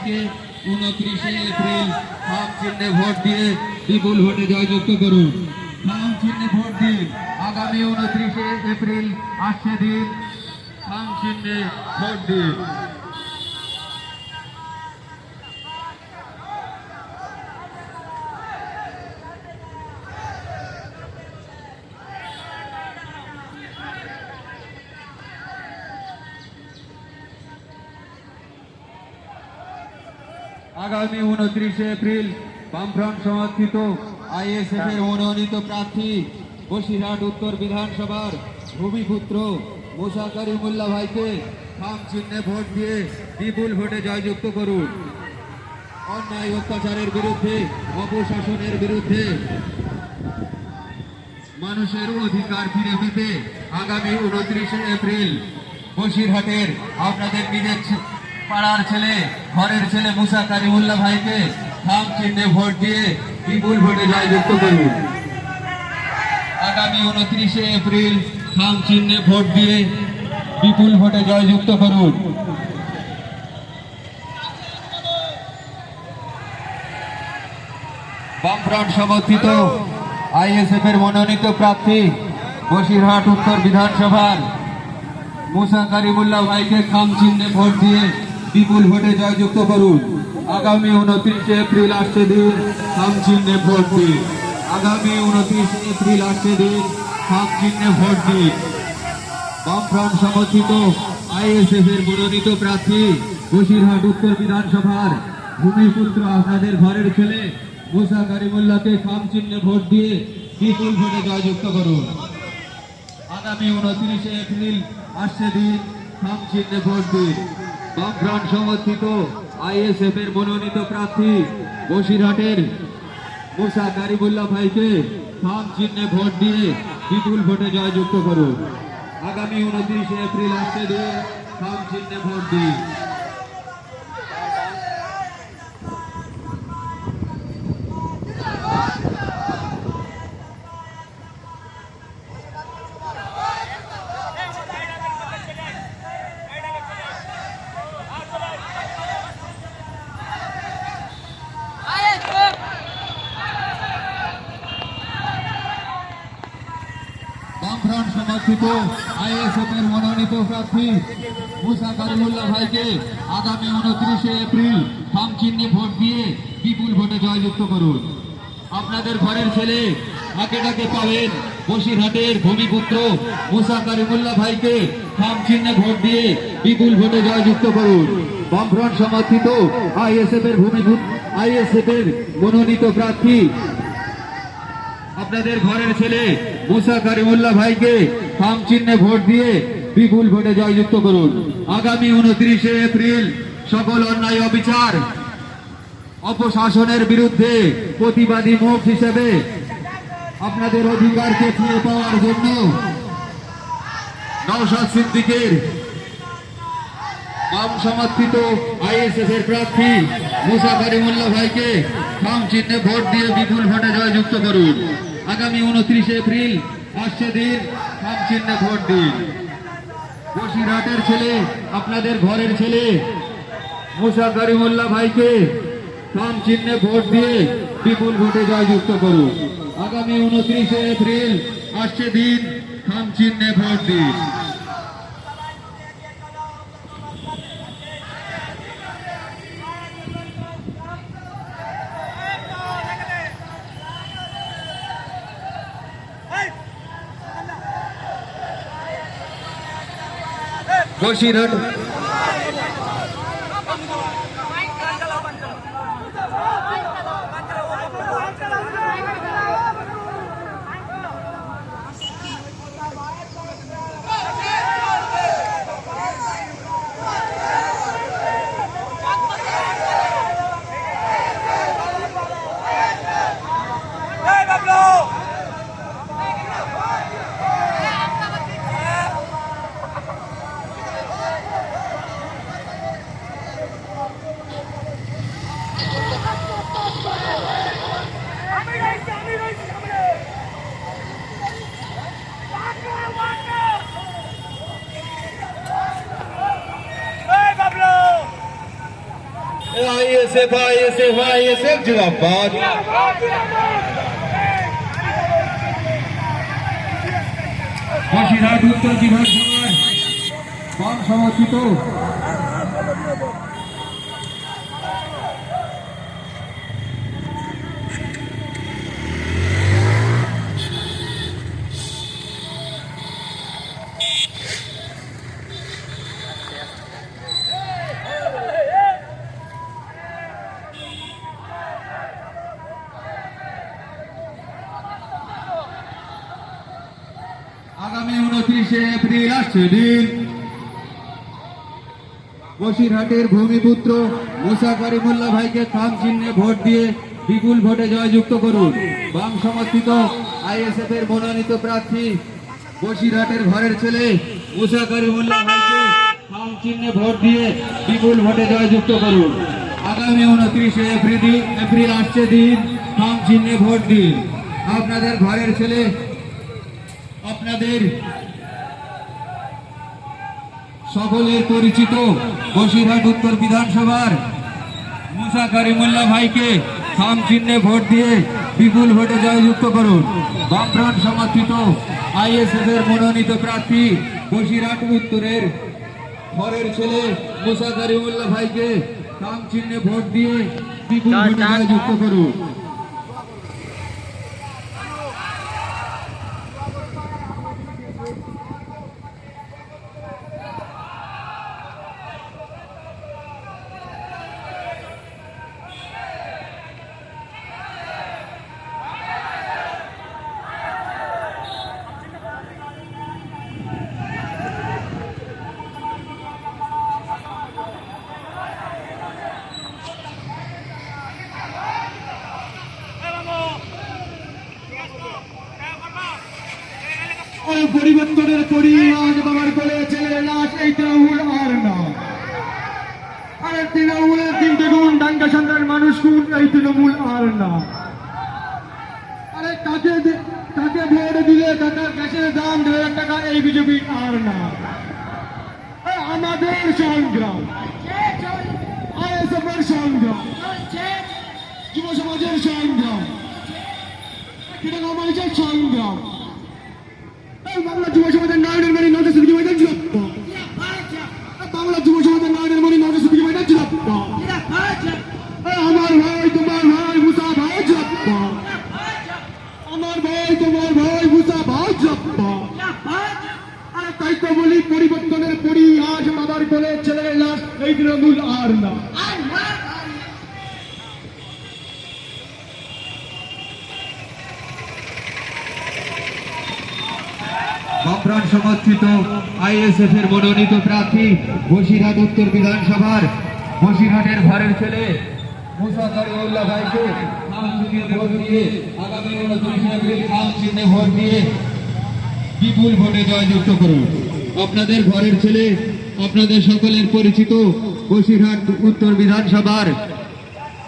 ভাইকে 29 এপ্রিল খাম চিহ্নে ভোট দিয়ে বিপুল ভোটে জয়যুক্ত করুন। খাম চিহ্নে ভোট দিন। আগামী 29 এপ্রিল আসছে দিন, খাম চিহ্নে ভোট দিন। আগামী 29 এপ্রিল বামফ্রন্ট সমর্থিত আইএসএফ এর মনোনীত প্রার্থী বসিরহাট উত্তর বিধানসভার ভূমিপুত্র মুসা করিমুল্লাহ ভাইকে খাম চিহ্নে ভোট দিয়ে বিপুল ভোটে জয়যুক্ত করুন। অন্যায় অত্যাচারের বিরুদ্ধে, অপশাসনের বিরুদ্ধে মানুষের অধিকার ফিরে পেতে আগামী 29 এপ্রিল বসিরহাটের আপনাদের নিজের পাড়ার ছেলে, ঘরের ছেলে মুসা করিমুল্লাহ ভাইকে খাম চিহ্নে ভোট দিয়ে বিপুল ভোটে জয়যুক্ত করুন। আগামী 29 এপ্রিল খাম চিহ্নে ভোট দিয়ে বিপুল ভোটে জয়যুক্ত করুন। বামফ্রন্ট সমর্থিত আইএসএফ এর মনোনীত প্রার্থী বসিরহাট উত্তর বিধানসভার মুসা করিমুল্লাহ ভাইকে খাম চিহ্নে ভোট দিয়ে বিপুল ভোটে জয়যুক্ত করুন। আগামী 29 এপ্রিল আসছে দিন, খাম চিহ্নে ভোট দিন। আগামী 29 এপ্রিল আসছে দিন, খাম চিহ্নে ভোট দিন। বামফ্রন্ট সমর্থিত আইএসএফ এর মনোনীত প্রার্থী বসিরহাট উত্তর বিধানসভার ভূমিপুত্র আপনাদের ঘরের ছেলে মুসা করিমুল্লাহকে খাম চিহ্নে ভোট দিয়ে বিপুল ভোটে জয়যুক্ত করুন। আগামী 29 এপ্রিল আসছে দিন, খাম চিহ্নে ভোট দিন। বামফ্রন্ট সমর্থিত আইএসএফ এর মনোনীত প্রার্থী বসিরহাটের মুসা করিমুল্লাহ ভাইকে খাম চিহ্নে ভোট দিয়ে বিপুল ভোটে জয়যুক্ত করুন। আগামী 29 এপ্রিল আসছে দিন, খাম চিহ্নে ভোট দিন। বামফ্রন্ট সমর্থিত আইএসএফ এর মনোনীত প্রার্থী মুসা করিমুল্লাহ ভাইকে আগামী 29 এপ্রিল খাম চিহ্নে ভোট দিয়ে বিপুল ভোটে জয়যুক্ত করুন। আপনাদের ঘরের ছেলে আগে ডাকে পাবেন বসিরহাটের ভূমিপুত্র মুসা করিমুল্লাহ ভাইকে খাম চিহ্নে ভোট দিয়ে বিপুল ভোটে জয়যুক্ত করুন। বামফ্রন্ট সমর্থিত আইএসএফ এর মনোনীত প্রার্থী আপনাদের ঘরের ছেলে মুসা করিমুল্লাহ ভাইকে খাম চিহ্নে ভোট দিয়ে বিপুল ভোটে জয়যুক্ত করুন। আগামী 29 এপ্রিল সকল অন্যায় অবিচার, অপশাসনের বিরুদ্ধে প্রতিবাদী মুখ হিসেবে আপনাদের অধিকারকে ফিরে পাওয়ার জন্য নওশাদ সিদ্দিকের বাম সমর্থিত আইএসএফ এর প্রার্থী মুসা করিমুল্লাহ ভাইকে খাম চিহ্নে ভোট দিয়ে বিপুল ভোটে জয়যুক্ত করুন। আগামী 29 এপ্রিল আসছে দিন, খাম চিহ্নে ভোট দিন। বসিরহাটের ছেলে, আপনাদের ঘরের ছেলে মুসা করিমুল্লাহ ভাইকে খাম চিহ্নে ভোট দিয়ে বিপুল ভোটে জয়যুক্ত করুন। আগামী 29 এপ্রিল আসছে দিন, খাম চিহ্নে ভোট দিন। বসিরহাট আইএসএফ জিন্দাবাদ। বসিরহাট উত্তর বিধানসভার বাম সমর্থিত আগামী 29শে এপ্রিল আসছে দিন। বসিরহাটের ভূমিপুত্র মুসা করিমুল্লাহ ভাইকে খাম চিহ্নে ভোট দিয়ে বিপুল ভোটে জয়যুক্ত করুন। বাম সমর্থিত আইএসএফ এর মনোনীত প্রার্থী বসিরহাটের ঘরের ছেলে মুসা করিমুল্লাহ ভাইকে খাম চিহ্নে ভোট দিয়ে বিপুল ভোটে জয়যুক্ত করুন। আগামী 29শে এপ্রিল আসছে দিন, খাম চিহ্নে ভোট দিন। আপনাদের ঘরের ছেলে, আপনাদের সকলের পরিচিত বসিরহাট উত্তর বিধানসভার মুসা করিমুল্লাহ ভাইকে খাম চিহ্নে ভোট দিয়ে বিপুল ভোটে জয়যুক্ত করুন। বামফ্রন্ট সমর্থিত আইএসএফ এর মনোনীত প্রার্থী বসিরহাট উত্তরের ঘরের ছেলে মুসা করিমুল্লাহ ভাইকে খাম চিহ্নে ভোট দিয়ে বিপুল ভোটে জয়যুক্ত করুন। পরিবর্তনের পরিমাণ বাবার কোলে ছেলে লাশ এই তৃণমূল আর না। আর তৃণমূলের 3টে গুণ ডাঙ্গা সন্তান মানুষ খুন, এই তৃণমূল আর না। আরে কাকে ভোট দিলে টাকার গ্যাসের দাম 2,000 টাকা, এই বিজেপি আর না। আমাদের সংগ্রাম, আইএসএফ এর সংগ্রাম, যুব সমাজের সংগ্রাম, মানুষের সংগ্রাম, বাংলা যুব সমাজের নয়নের মণি নজর সুবিধি ময়দান জিরাপ্পা, বাংলা যুব সমাজের নয়নের মণি নজর সুবিধি ময়দান জিরাপ্পা, আমার ভাই তোমার ভাই মুসা ভাই জিরাপ্পা, আমার ভাই তোমার ভাই মুসা ভাই জিরাপ্পা। আর তাই তো বলি, পরিবর্তনের পরি আজ বাবার কোলে ছেলের লাশ, এই তৃণমূল আর না। বামফ্রন্ট সমর্থিত আইএসএফ এর মনোনীত প্রার্থী বসিরহাট উত্তর বিধানসভার বসিরহাটের ঘরের ছেলে মুসা করিমুল্লাহ ভাইকে খাম চিহ্নে ভোট দিয়ে আগামী 29শে এপ্রিল খাম চিহ্নে ভোট দিয়ে বিপুল ভোটে জয়যুক্ত করুন। আপনাদের ঘরের ছেলে, আপনাদের সকলের পরিচিত বসিরহাট উত্তর বিধানসভার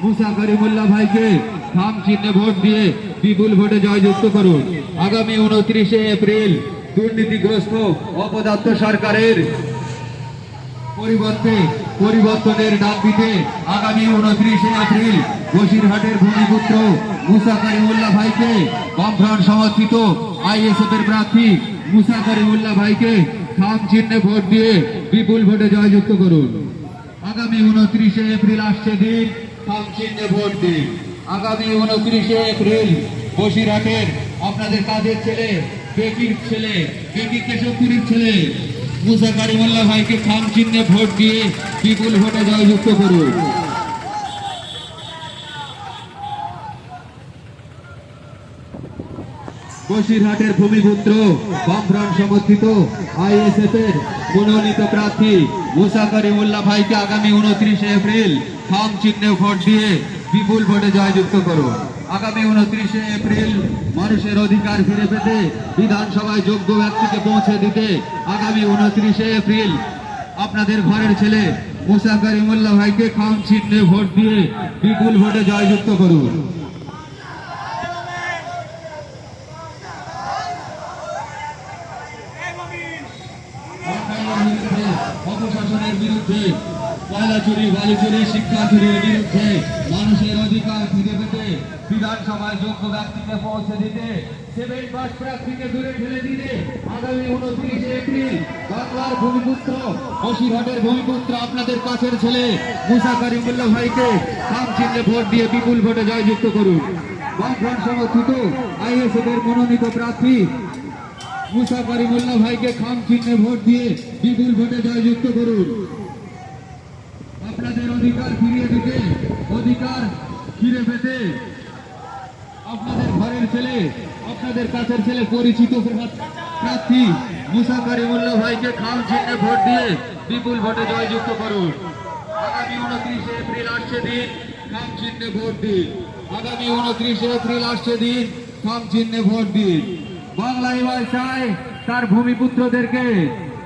মুসা করিমুল্লাহ ভাইকে খাম চিহ্নে ভোট দিয়ে বিপুল ভোটে জয়যুক্ত করুন। আগামী 29শে এপ্রিল দুর্নীতিগ্রস্ত অপদার্থ সরকারের পরিবর্তনের ডাক দিতে আগামী 29শে এপ্রিল বসিরহাটের ভূমিপুত্র মুসা করিমুল্লাহ ভাইকে বামফ্রন্ট সমর্থিত আইএসএফ এর প্রার্থী মুসা করিমুল্লাহ ভাইকে খাম চিহ্নে ভোট দিয়ে বিপুল ভোটে জয়যুক্ত করুন। আগামী 29শে এপ্রিল আসছে দিন, খাম চিহ্নে ভোট দিন। আগামী 29শে এপ্রিল বসিরহাটের আপনাদের কাজের ছেলে, বেকির কেশবপুরীর ছেলে মুসা করিমুল্লাহ ভাইকে খাম চিহ্নে ভোট দিয়ে বিপুল ভোটে জয়যুক্ত করুন। বসিরহাটের ভূমিপুত্র বামফ্রন্ট সমর্থিত আইএসএফ এর মনোনীত প্রার্থী মুসা করিমুল্লাহ ভাইকে আগামী 29শে এপ্রিল খাম চিহ্নে ভোট দিয়ে বিপুল ভোটে জয়যুক্ত করুন। আগামী 29শে এপ্রিল মানুষের অধিকার ফিরে পেতে, বিধানসভায় যোগ্য ব্যক্তিকে পৌঁছে দিতে আগামী 29শে এপ্রিল আপনাদের ঘরের ছেলে মুসা করিমুল্লাহ ভাইকে খাম চিহ্নে ভোট দিয়ে বিপুল ভোটে জয়যুক্ত করুন। অপশাসনের বিরুদ্ধে পয়লা চুরি বালু চুরি শিক্ষা চুরির বিরুদ্ধে মানুষের অধিকার ফিরে পেতে বিধানসভায় যোগ্য ব্যক্তিকে পৌঁছে দিতে 7 পাস প্রার্থীকে দূরে ঠেলে দিতে আগামী 29 এপ্রিল বাংলার ভূমিপুত্র বসিরহাটের ভূমিপুত্র আপনাদের কাছের ছেলে মুসা কারিমুল্লাহ ভাইকে খাম চিহ্নে ভোট দিয়ে বিপুল ভোটে জয়যুক্ত করুন। বামফ্রন্ট সমর্থিত আইএসএফ এর মনোনীত প্রার্থী মুসা কারিমুল্লাহ ভাইকে খাম চিহ্নে ভোট দিয়ে বিপুল ভোটে জয়যুক্ত করুন। আপনাদের অধিকার ফিরিয়ে দিতে, অধিকার ফিরে পেতে আপনাদের ঘরের ছেলে, আপনাদের কাছের ছেলে পরিচিত প্রার্থী মুসা কারিমুল্লাহ ভাইকে খাম চিহ্নে ভোট দিয়ে বিপুল ভোটে জয়যুক্ত করুন। আগামী 29 এপ্রিল আসছে দিন, খাম চিহ্নে ভোট দিন। আগামী 29 এপ্রিল আসছে দিন, খাম চিহ্নে ভোট দিন। বাংলা এবার চায় তার ভূমিপুত্রদেরকে,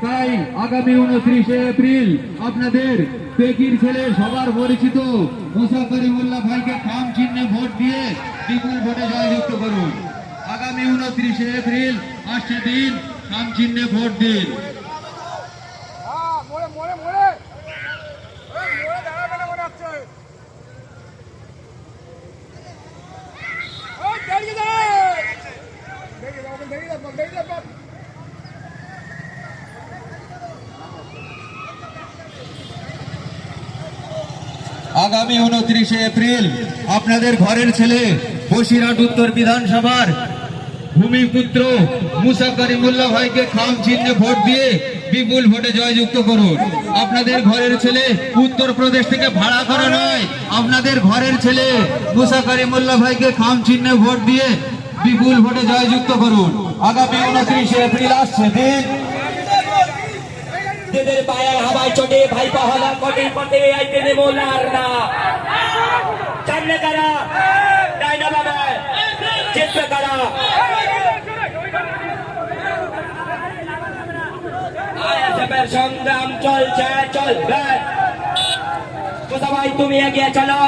তাই আগামী 29 এপ্রিল আপনাদের পেকির ছেলে সবার পরিচিত মুসা কারিমুল্লাহ ভাইকে খাম চিহ্নে ভোট দিয়ে বিপুল ভোটে জয়যুক্ত করুন। আগামী 29 এপ্রিল আসছে দিন, খাম চিহ্নে ভোট দিন। আগামী 29 এপ্রিল আপনাদের ঘরের ছেলে বসিরহাট উত্তর বিধানসভার ভূমিপুত্র মুসা কারিমুল্লাহ ভাইকে খাম চিহ্নে ভোট দিয়ে বিপুল ভোটে জয়যুক্ত করুন। আপনাদের ঘরের ছেলে উত্তরপ্রদেশ থেকে ভাড়া করা নয়, আপনাদের ঘরের ছেলে মুসা কারিমুল্লাহ ভাইকে খাম চিহ্নে ভোট দিয়ে বিপুল ভোটে জয়যুক্ত করুন। আগামী 29 এপ্রিল আসছে দিন, দিদের পায়ের হাওয়ায় চটে ভাই পাহলা কোটি পটে আইতে দেব না সামনে কারা ডাইনা বাবা চিত্র কারা আইএসএফের সংগ্রাম চলছে চলবে। কোথা ভাই তুমি এগিয়ে চলো।